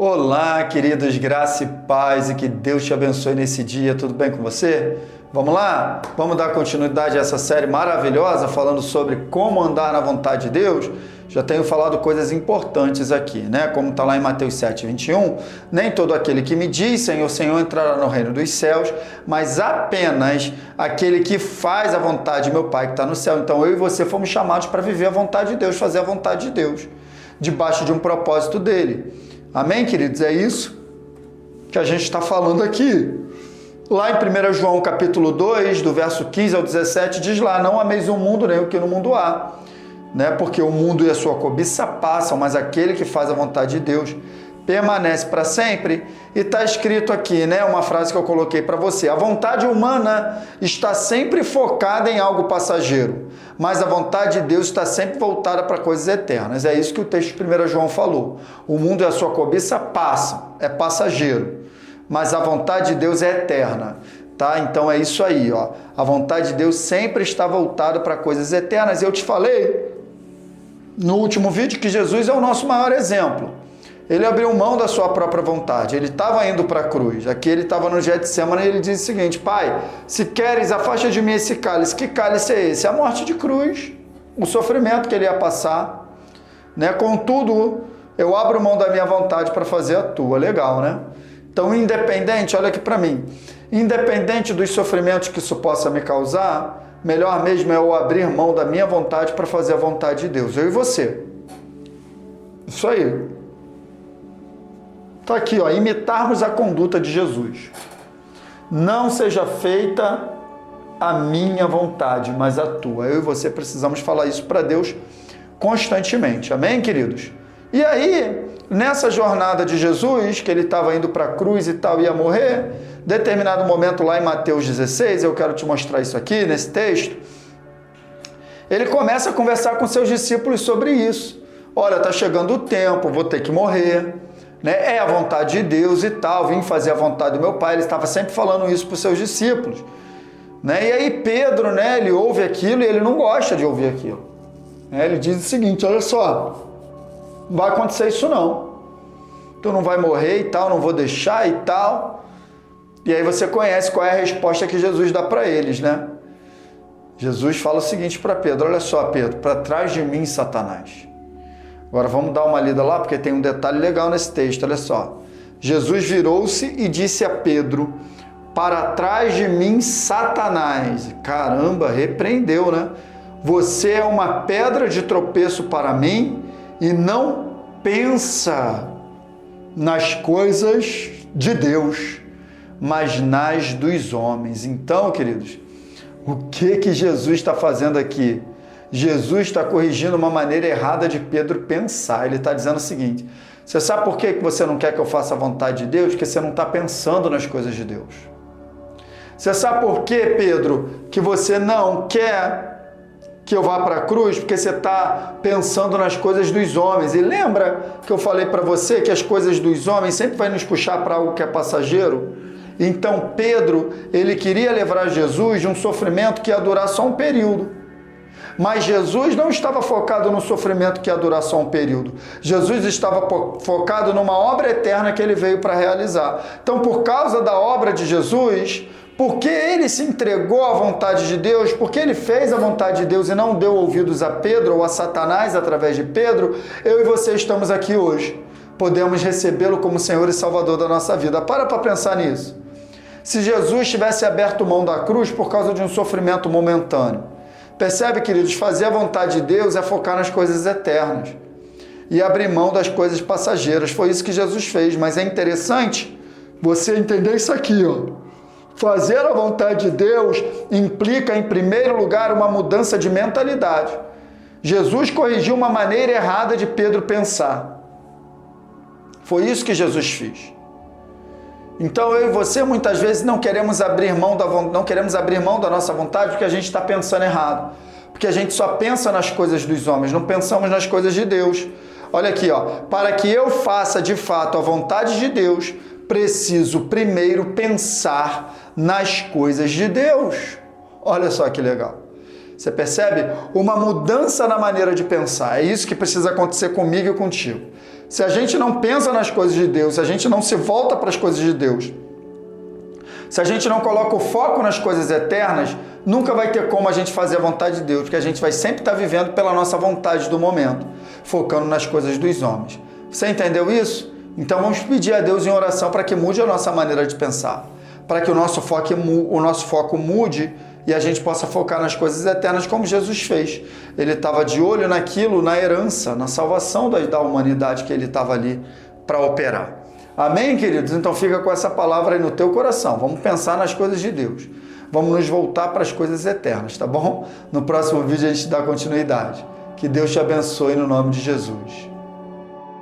Olá, queridos, graça e paz e que Deus te abençoe nesse dia. Tudo bem com você? Vamos lá? Vamos dar continuidade a essa série maravilhosa falando sobre como andar na vontade de Deus? Já tenho falado coisas importantes aqui, né? Como está lá em Mateus 7:21, nem todo aquele que me diz Senhor, Senhor entrará no reino dos céus, mas apenas aquele que faz a vontade de meu Pai que está no céu. Então eu e você fomos chamados para viver a vontade de Deus, fazer a vontade de Deus, debaixo de um propósito dele. Amém, queridos? É isso que a gente está falando aqui. Lá em 1 João capítulo 2, do verso 15 ao 17, diz lá, não ameis o mundo nem o que no mundo há, né? Porque o mundo e a sua cobiça passam, mas aquele que faz a vontade de Deus permanece para sempre. E está escrito aqui, né? Uma frase que eu coloquei para você. A vontade humana está sempre focada em algo passageiro, mas a vontade de Deus está sempre voltada para coisas eternas. É isso que o texto de 1 João falou. O mundo e a sua cobiça passam, é passageiro, mas a vontade de Deus é eterna. Tá? Então é isso aí, ó. A vontade de Deus sempre está voltada para coisas eternas. Eu te falei no último vídeo que Jesus é o nosso maior exemplo. Ele abriu mão da sua própria vontade. Ele estava indo para a cruz. Aqui ele estava no Getsemane e ele diz o seguinte: Pai, se queres, afasta de mim esse cálice. Que cálice é esse? A morte de cruz. O sofrimento que ele ia passar. Né? Contudo, eu abro mão da minha vontade para fazer a tua. Legal, né? Então, independente, olha aqui para mim. Independente dos sofrimentos que isso possa me causar, melhor mesmo é eu abrir mão da minha vontade para fazer a vontade de Deus. Eu e você. Isso aí. Está aqui, ó, imitarmos a conduta de Jesus. Não seja feita a minha vontade, mas a tua. Eu e você precisamos falar isso para Deus constantemente. Amém, queridos? E aí, nessa jornada de Jesus, que ele estava indo para a cruz e tal, ia morrer, determinado momento lá em Mateus 16, eu quero te mostrar isso aqui, nesse texto, ele começa a conversar com seus discípulos sobre isso. Olha, está chegando o tempo, vou ter que morrer. Né? É a vontade de Deus e tal, vim fazer a vontade do meu Pai. Ele estava sempre falando isso para os seus discípulos. Né? E aí Pedro, né, ele ouve aquilo e ele não gosta de ouvir aquilo. Ele diz o seguinte, olha só, não vai acontecer isso não. Tu não vai morrer e tal, não vou deixar e tal. E aí você conhece qual é a resposta que Jesus dá para eles, né? Jesus fala o seguinte para Pedro, olha só Pedro, para trás de mim, Satanás. Agora vamos dar uma lida lá, porque tem um detalhe legal nesse texto, olha só. Jesus virou-se e disse a Pedro, para trás de mim, Satanás. Caramba, repreendeu, né? Você é uma pedra de tropeço para mim e não pensa nas coisas de Deus, mas nas dos homens. Então, queridos, o que Jesus está fazendo aqui? Jesus está corrigindo uma maneira errada de Pedro pensar. Ele está dizendo o seguinte, você sabe por que você não quer que eu faça a vontade de Deus? Porque você não está pensando nas coisas de Deus. Você sabe por que, Pedro, que você não quer que eu vá para a cruz? Porque você está pensando nas coisas dos homens. E lembra que eu falei para você que as coisas dos homens sempre vai nos puxar para algo que é passageiro? Então Pedro, ele queria livrar Jesus de um sofrimento que ia durar só um período. Mas Jesus não estava focado no sofrimento que ia durar só um período. Jesus estava focado numa obra eterna que ele veio para realizar. Então, por causa da obra de Jesus, porque ele se entregou à vontade de Deus, porque ele fez a vontade de Deus e não deu ouvidos a Pedro ou a Satanás através de Pedro, eu e você estamos aqui hoje. Podemos recebê-lo como Senhor e Salvador da nossa vida. Para pensar nisso. Se Jesus tivesse aberto mão da cruz por causa de um sofrimento momentâneo, percebe, queridos, fazer a vontade de Deus é focar nas coisas eternas e abrir mão das coisas passageiras. Foi isso que Jesus fez, mas é interessante você entender isso aqui, ó. Fazer a vontade de Deus implica, em primeiro lugar, uma mudança de mentalidade. Jesus corrigiu uma maneira errada de Pedro pensar. Foi isso que Jesus fez. Então eu e você muitas vezes não queremos abrir mão da nossa vontade porque a gente está pensando errado. Porque a gente só pensa nas coisas dos homens, não pensamos nas coisas de Deus. Olha aqui, ó, para que eu faça de fato a vontade de Deus, preciso primeiro pensar nas coisas de Deus. Olha só que legal. Você percebe? Uma mudança na maneira de pensar. É isso que precisa acontecer comigo e contigo. Se a gente não pensa nas coisas de Deus, se a gente não se volta para as coisas de Deus, se a gente não coloca o foco nas coisas eternas, nunca vai ter como a gente fazer a vontade de Deus, porque a gente vai sempre estar vivendo pela nossa vontade do momento, focando nas coisas dos homens. Você entendeu isso? Então vamos pedir a Deus em oração para que mude a nossa maneira de pensar, para que o nosso foco mude e a gente possa focar nas coisas eternas como Jesus fez. Ele estava de olho naquilo, na herança, na salvação da humanidade que ele estava ali para operar. Amém, queridos? Então fica com essa palavra aí no teu coração. Vamos pensar nas coisas de Deus. Vamos nos voltar para as coisas eternas, tá bom? No próximo vídeo a gente dá continuidade. Que Deus te abençoe no nome de Jesus.